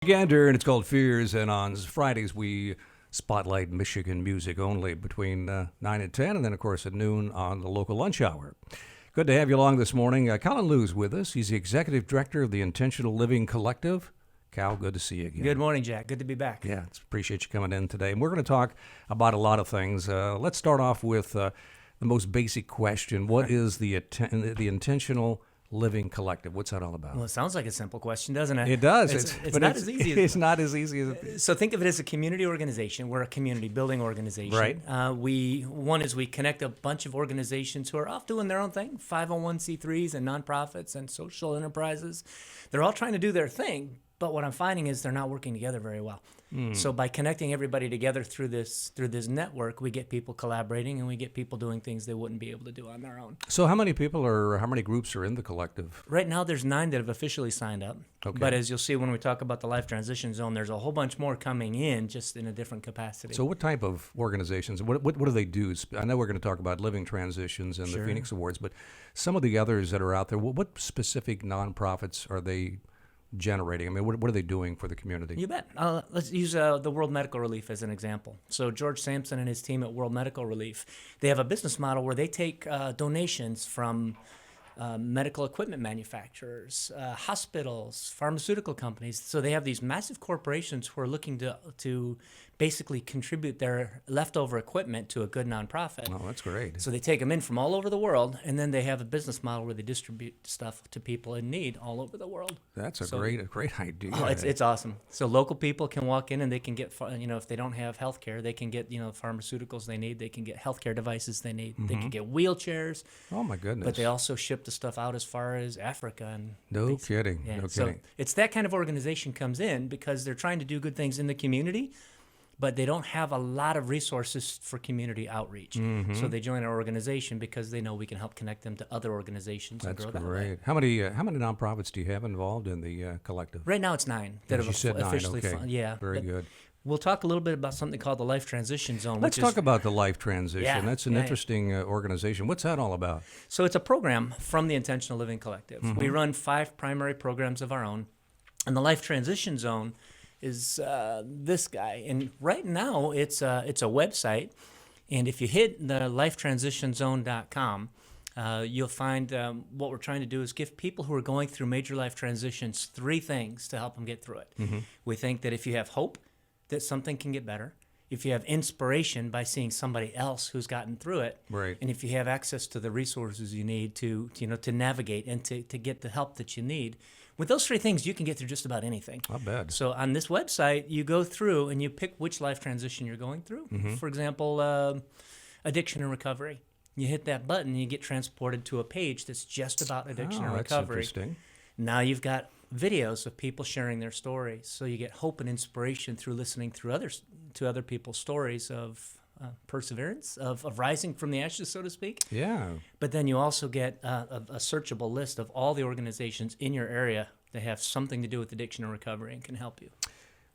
Gander, and it's called Fears. And on Fridays, we spotlight Michigan music only between 9 and 10, and then, of course, at noon on the local lunch hour. Good to have you along this morning. Cal Loo's with us. He's the executive director of the Intentional Living Collective. Cal, good to see you again. Good morning, Jack. Good to be back. Yeah, appreciate you coming in today. And we're going to talk about a lot of things. Let's start off with the most basic question. What is the Intentional Living Collective? What's that all about? Well, it sounds like a simple question, doesn't it? It does. It's not as easy as it's not as easy as it. So think of it as a community organization. We're a community building organization. Right. We connect a bunch of organizations who are off doing their own thing, 501c3s and nonprofits and social enterprises. They're all trying to do their thing, but what I'm finding is they're not working together very well. So by connecting everybody together through this network, we get people collaborating and we get people doing things they wouldn't be able to do on their own. So how many groups are in the collective? Right now, there's 9 that have officially signed up. Okay. But as you'll see when we talk about the Life Transition Zone, there's a whole bunch more coming in, just in a different capacity. So what type of organizations, what do they do? I know we're going to talk about Living Transitions and the Phoenix Awards, but some of the others that are out there, what specific nonprofits are they generating? I mean, what are they doing for the community? You bet. Let's use the World Medical Relief as an example. So George Sampson and his team at World Medical Relief, they have a business model where they take donations from medical equipment manufacturers, hospitals, pharmaceutical companies. So they have these massive corporations who are looking to basically contribute their leftover equipment to a good nonprofit. Oh, that's great. So they take them in from all over the world, and then they have a business model where they distribute stuff to people in need all over the world. That's a great idea. Oh, it's awesome. So local people can walk in and they can get, if they don't have health care, they can get, pharmaceuticals they need. They can get healthcare devices they need. They can get wheelchairs. Oh, my goodness. But they also ship the stuff out as far as Africa. And No kidding. Yeah. No So kidding. it's that kind of organization comes in because they're trying to do good things in the community, but they don't have a lot of resources for community outreach. So they join our organization because they know we can help connect them to other organizations and That's grow that great. way. How many nonprofits do you have involved in the collective? Right now it's 9 that As you have said, 9, officially okay. Yeah. Very but good. We'll talk a little bit about something called the Life Transition Zone. Let's talk about the Life Transition. Yeah, That's an interesting organization. What's that all about? So it's a program from the Intentional Living Collective. We run 5 primary programs of our own, and the Life Transition Zone is this guy. And right now it's a website, and if you hit the lifetransitionzone.com, you'll find what we're trying to do is give people who are going through major life transitions 3 things to help them get through it. We think that if you have hope that something can get better, if you have inspiration by seeing somebody else who's gotten through it, Right. and if you have access to the resources you need to navigate and to get the help that you need, with those 3 things, you can get through just about anything. Not bad. So on this website, you go through and you pick which life transition you're going through. For example, addiction and recovery. You hit that button and you get transported to a page that's just about addiction and That's recovery. interesting. Now you've got videos of people sharing their stories, so you get hope and inspiration through listening to other people's stories of perseverance, of rising from the ashes, so to speak. Yeah. But then you also get a searchable list of all the organizations in your area that have something to do with addiction and recovery and can help you.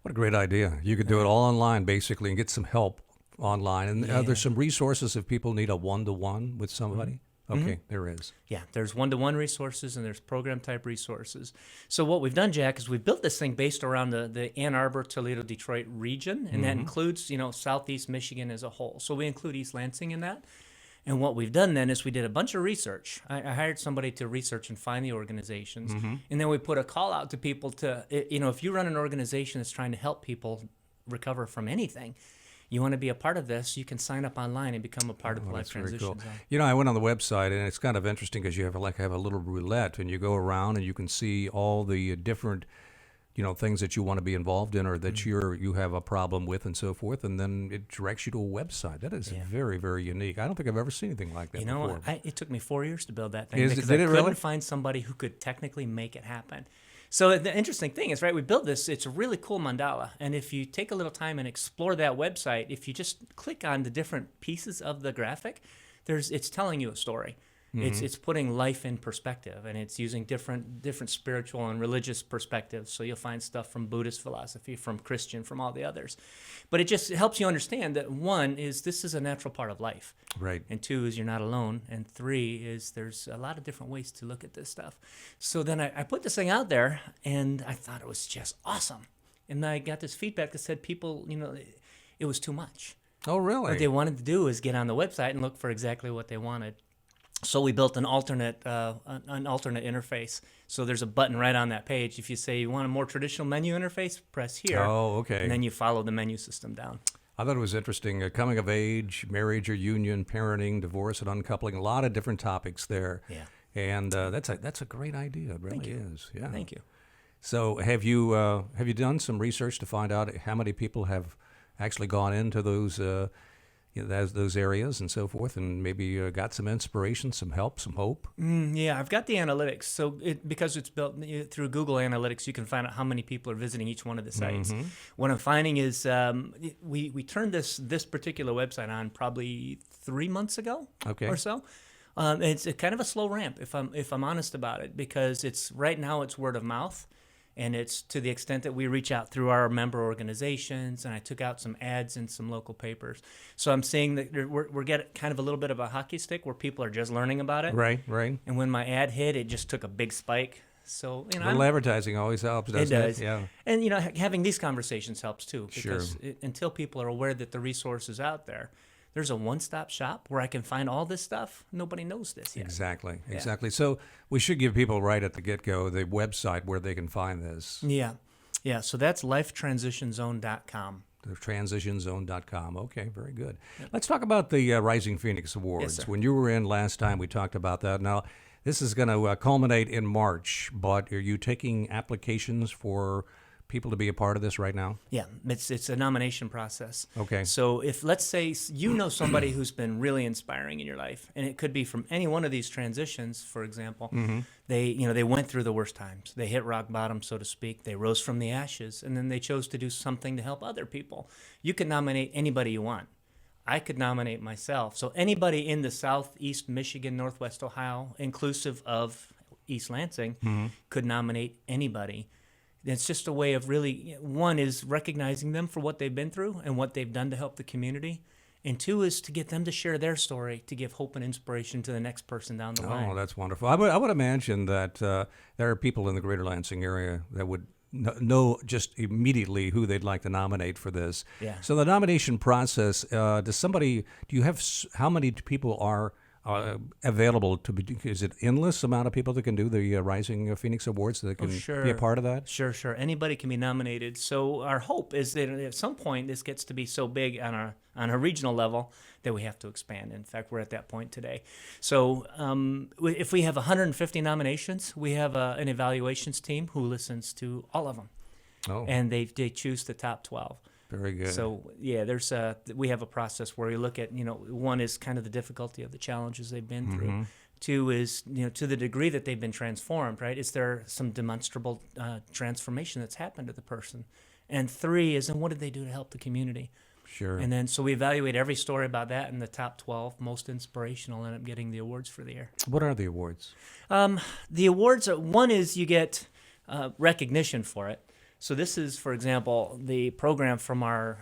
What a great idea. You could do it all online, basically, and get some help online. And there's some resources if people need a one-to-one with somebody. Okay, there is. Yeah, there's one-to-one resources and there's program-type resources. So what we've done, Jack, is we've built this thing based around the Ann Arbor, Toledo, Detroit region, and that includes, Southeast Michigan as a whole. So we include East Lansing in that. And what we've done then is we did a bunch of research. I hired somebody to research and find the organizations, and then we put a call out to people to, if you run an organization that's trying to help people recover from anything, you want to be a part of this, you can sign up online and become a part of the Life Transition Cool. Zone. I went on the website, and it's kind of interesting because you have a little roulette, and you go around and you can see all the different, things that you want to be involved in or that you have a problem with and so forth, and then it directs you to a website. That is very, very unique. I don't think I've ever seen anything like that before. It took me 4 years to build that thing because did I it couldn't really? find somebody who could technically make it happen. So the interesting thing is, we built this. It's a really cool mandala, and if you take a little time and explore that website, if you just click on the different pieces of the graphic, it's telling you a story. It's putting life in perspective, and it's using different spiritual and religious perspectives. So you'll find stuff from Buddhist philosophy, from Christian, from all the others. But it just helps you understand that 1 is this is a natural part of life. Right. And 2 is you're not alone. And 3 is there's a lot of different ways to look at this stuff. So then I put this thing out there, and I thought it was just awesome. And I got this feedback that said people, it was too much. Oh, really? What they wanted to do is get on the website and look for exactly what they wanted. So we built an alternate interface. So there's a button right on that page. If you say you want a more traditional menu interface, press here. Oh, okay. And then you follow the menu system down. I thought it was interesting. Coming of age, marriage or union, parenting, divorce and uncoupling, a lot of different topics there. Yeah. And that's a great idea. It really is. Yeah. Thank you. So have you done some research to find out how many people have actually gone into those those areas and so forth, and maybe got some inspiration, some help, some hope? Yeah, I've got the analytics. So because it's built through Google Analytics, you can find out how many people are visiting each one of the sites. Mm-hmm. What I'm finding is we turned this particular website on probably 3 months ago or so. It's a kind of a slow ramp, if I'm honest about it, because right now it's word of mouth. And it's to the extent that we reach out through our member organizations, and I took out some ads in some local papers. So I'm seeing that we're getting kind of a little bit of a hockey stick where people are just learning about it. Right. And when my ad hit, it just took a big spike. So a little advertising always helps, doesn't it? It does. Yeah. And having these conversations helps too, because Sure. until people are aware that the resource is out there, there's a one-stop shop where I can find all this stuff. Nobody knows this yet. Exactly. So we should give people right at the get-go the website where they can find this. Yeah. So that's lifetransitionzone.com. Transitionzone.com. Okay, very good. Let's talk about the Rising Phoenix Awards. Yes, sir. When you were in last time, we talked about that. Now, this is going to culminate in March, but are you taking applications for people to be a part of this right now? Yeah, it's a nomination process. Okay. So if, let's say, you know somebody who's been really inspiring in your life, and it could be from any one of these transitions, for example, they went through the worst times. They hit rock bottom, so to speak. They rose from the ashes, and then they chose to do something to help other people. You can nominate anybody you want. I could nominate myself. So anybody in the Southeast Michigan, Northwest Ohio, inclusive of East Lansing, could nominate anybody. It's just a way of really, one is recognizing them for what they've been through and what they've done to help the community. And two is to get them to share their story, to give hope and inspiration to the next person down the line. Oh, that's wonderful. I would imagine that there are people in the greater Lansing area that would know just immediately who they'd like to nominate for this. Yeah. So the nomination process, do you have, how many people are available to be? Is it endless amount of people that can do the Rising Phoenix Awards that can be a part of that? Sure. Anybody can be nominated. So our hope is that at some point this gets to be so big on a regional level that we have to expand. In fact, we're at that point today. So if we have 150 nominations, we have an evaluations team who listens to all of them. Oh. And they choose the top 12. Very good. So we have a process where we look at, one is kind of the difficulty of the challenges they've been through. Two is, to the degree that they've been transformed, right? Is there some demonstrable transformation that's happened to the person? And three is, and what did they do to help the community? Sure. And then so we evaluate every story about that, and the top 12 most inspirational end up getting the awards for the year. What are the awards? The awards one is you get recognition for it. So this is, for example, the program from our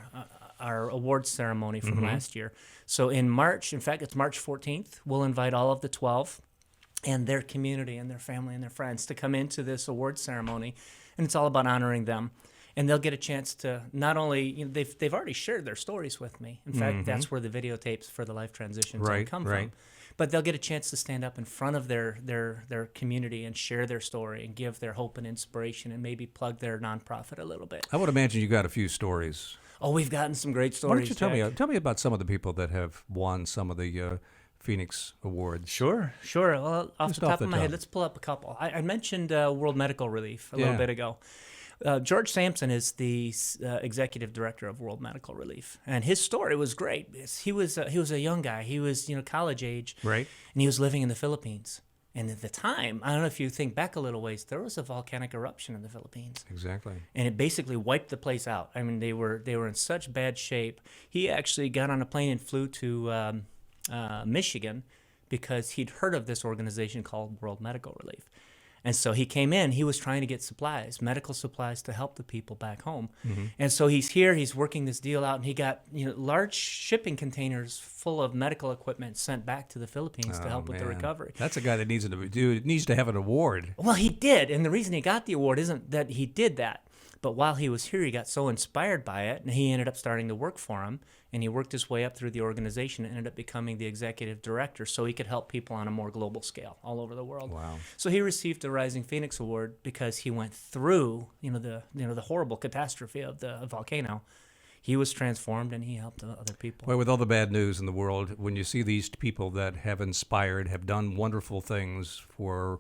awards ceremony from last year. So in March, in fact, it's March 14th, we'll invite all of the 12 and their community and their family and their friends to come into this awards ceremony, and it's all about honoring them. And they'll get a chance to not only, they've already shared their stories with me. In fact, that's where the videotapes for the Life Transition Zone come from. But they'll get a chance to stand up in front of their community and share their story and give their hope and inspiration and maybe plug their nonprofit a little bit. I would imagine you got a few stories. Oh, we've gotten some great stories. Why don't you Jack. tell me about some of the people that have won some of the Phoenix Awards? Sure. Well, off Just the top off the of my head, top. let's pull up a couple. I mentioned World Medical Relief a little bit ago. George Sampson is the executive director of World Medical Relief, and his story was great. He was a young guy. He was college age, Right. and he was living in the Philippines. And at the time, I don't know if you think back a little ways, there was a volcanic eruption in the Philippines, Exactly. and it basically wiped the place out. I mean, they were in such bad shape. He actually got on a plane and flew to Michigan because he'd heard of this organization called World Medical Relief. And so he came in, he was trying to get supplies, medical supplies to help the people back home. And so he's here, he's working this deal out, and he got large shipping containers full of medical equipment sent back to the Philippines to help with the recovery. That's a guy that needs to have an award. Well, he did, and the reason he got the award isn't that he did that, But while he was here, he got so inspired by it, and he ended up starting to work for him. And he worked his way up through the organization and ended up becoming the executive director so he could help people on a more global scale all over the world. Wow. So he received the Rising Phoenix Award because he went through, the horrible catastrophe of the volcano. He was transformed and he helped other people. Well, with all the bad news in the world, when you see these people that have inspired, have done wonderful things for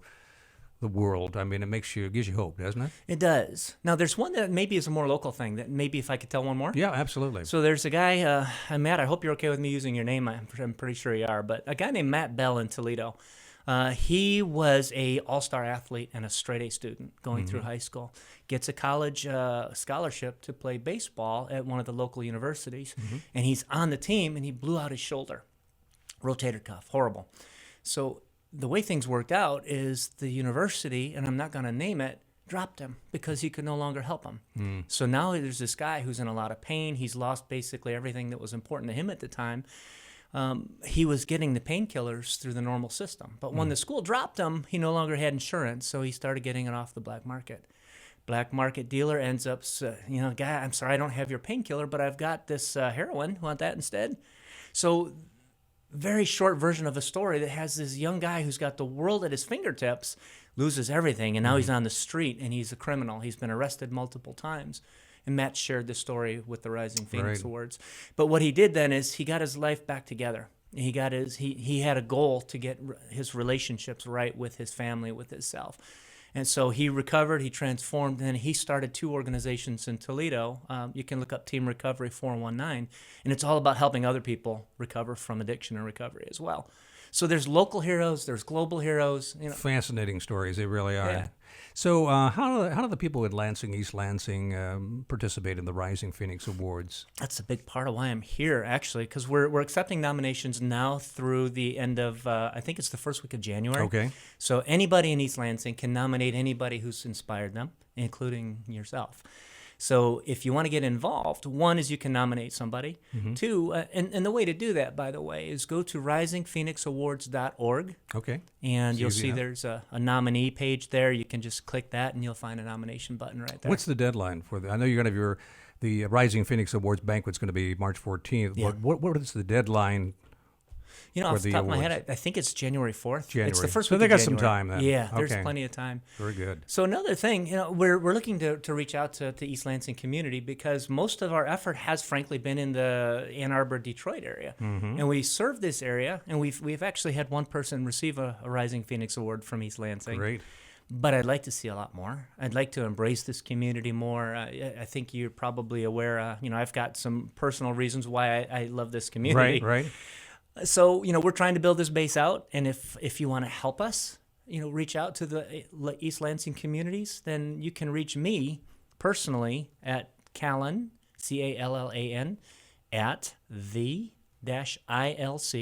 the world, I mean, it gives you hope, doesn't it? It does. Now, there's one that maybe is a more local thing that maybe if I could tell one more. Yeah, absolutely. So there's a guy, Matt, I hope you're okay with me using your name. I'm pretty sure you are, but a guy named Matt Bell in Toledo. He was a all-star athlete and a straight-A student going through high school. Gets a college scholarship to play baseball at one of the local universities, and he's on the team, and he blew out his shoulder. Rotator cuff, horrible. So the way things worked out is the university, and I'm not going to name it, dropped him because he could no longer help him. So now there's this guy who's in a lot of pain. He's lost basically everything that was important to him at the time. He was getting the painkillers through the normal system. But when the school dropped him, he no longer had insurance, so he started getting it off the black market. Black market dealer ends up, guy, I'm sorry, I don't have your painkiller, but I've got this heroin. Want that instead? So very short version of a story that has this young guy who's got the world at his fingertips, loses everything, and now he's on the street, and he's a criminal. He's been arrested multiple times. And Matt shared the story with the Rising Phoenix Awards. But what he did then is he got his life back together. He had a goal to get his relationships right with his family, with himself. And so he recovered, he transformed, and then he started 2 organizations in Toledo. You can look up Team Recovery 419, and it's all about helping other people recover from addiction and recovery as well. So there's local heroes, there's global heroes. Fascinating stories, they really are. Yeah. So how do the people in Lansing, East Lansing, participate in the Rising Phoenix Awards? That's a big part of why I'm here, actually, because we're accepting nominations now through the end of, I think it's the first week of January. Okay. So anybody in East Lansing can nominate anybody who's inspired them, including yourself. So if you want to get involved, one is you can nominate somebody. 2, and the way to do that, by the way, is go to risingphoenixawards.org. Okay. And you'll see enough. there's a nominee page there. You can just click that, and you'll find a nomination button right there. What's the deadline for I know you're going to have the Rising Phoenix Awards banquet's going to be March 14th. Yeah. What is the deadline? Off the top of my head, I think it's January 4th. January. It's the first So week they of got January. some time then. Yeah, there's Okay. plenty of time. Very good. So another thing, we're looking to reach out to the East Lansing community because most of our effort has frankly been in the Ann Arbor, Detroit area. And we serve this area, and we've actually had one person receive a Rising Phoenix Award from East Lansing. Great. But I'd like to see a lot more. I'd like to embrace this community more. I think you're probably aware, I've got some personal reasons why I love this community. Right. So, we're trying to build this base out, and if you want to help us, reach out to the East Lansing communities, then you can reach me personally at Callan, CALLAN, at the-ILC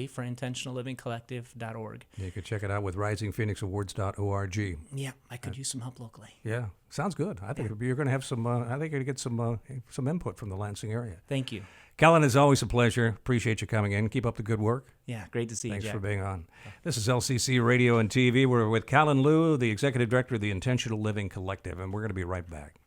for intentionallivingcollective.org. You can check it out with risingphoenixawards.org. Yeah, I could use some help locally. Yeah, sounds good. I think you're going to have some. I think you're going to get some input from the Lansing area. Thank you. Callan, it's always a pleasure. Appreciate you coming in. Keep up the good work. Yeah, great to see you, Thanks Jack. for being on. This is LCC Radio and TV. We're with Cal Loo, the Executive Director of the Intentional Living Collective, and we're going to be right back.